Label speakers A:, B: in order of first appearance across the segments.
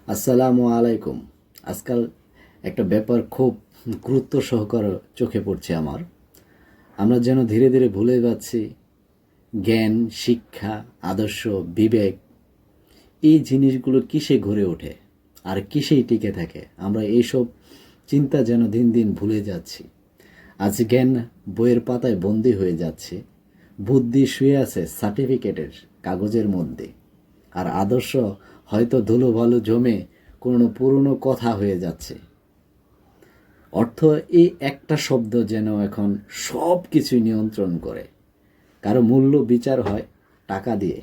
A: আসসালামু আলাইকুম। আজকাল একটা ব্যাপার খুব গুরুত্ব সহকারে চোখে পড়ছে আমার। আমরা যেন ধীরে ধীরে ভুলে যাচ্ছি জ্ঞান, শিক্ষা, আদর্শ, বিবেক এই জিনিসগুলো কিসে গড়ে ওঠে আর কিসেই টিকে থাকে। আমরা এইসব চিন্তা যেন দিন দিন ভুলে যাচ্ছি। আজ জ্ঞান বইয়ের পাতায় বন্দী হয়ে যাচ্ছে, বুদ্ধি শুয়ে আছে সার্টিফিকেটের কাগজের মধ্যে, আর আদর্শ হয়তো ধুলোবালু জমে কোনো পুরনো কথা হয়ে যাচ্ছে। অর্থ এই একটা শব্দ যেন এখন সব কিছুই নিয়ন্ত্রণ করে। কারো মূল্য বিচার হয় টাকা দিয়ে,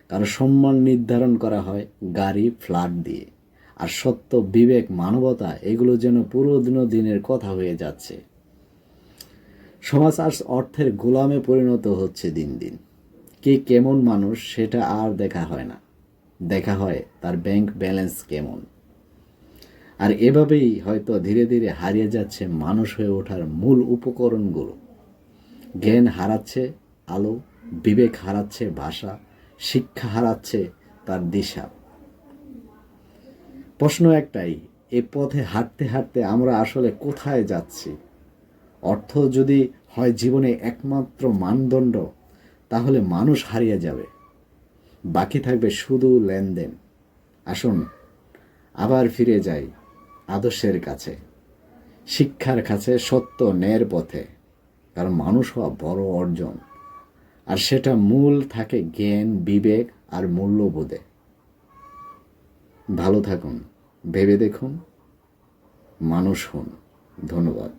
A: কারো সম্মান নির্ধারণ করা হয় গাড়ি ফ্ল্যাট দিয়ে, আর সত্য, বিবেক, মানবতা এগুলো যেন পুরোনো দিনের কথা হয়ে যাচ্ছে। সমাজ আজ অর্থের গোলামে পরিণত হচ্ছে দিন দিন। কে কেমন মানুষ সেটা আর দেখা হয় না, দেখা হয় তার ব্যাংক ব্যালেন্স কেমন। আর এভাবেই হয়তো ধীরে ধীরে হারিয়ে যাচ্ছে মানুষ হয়ে ওঠার মূল উপকরণগুলো। জ্ঞান হারাচ্ছে আলো, বিবেক হারাচ্ছে ভাষা, শিক্ষা হারাচ্ছে তার দিশা। প্রশ্ন একটাই, এ পথে হাঁটতে হাঁটতে আমরা আসলে কোথায় যাচ্ছি? অর্থ যদি হয় জীবনে একমাত্র মানদণ্ড, তাহলে মানুষ হারিয়ে যাবে, বাকি থাকবে শুধু লেনদেন। আসুন আবার ফিরে যাই আদর্শের কাছে, শিক্ষার কাছে, সত্য ন্যায়ের পথে। কারণ মানুষ হওয়া বড় অর্জন, আর সেটা মূল থাকে জ্ঞান, বিবেক আর মূল্যবোধে। ভালো থাকুন, ভেবে দেখুন, মানুষ হন। ধন্যবাদ।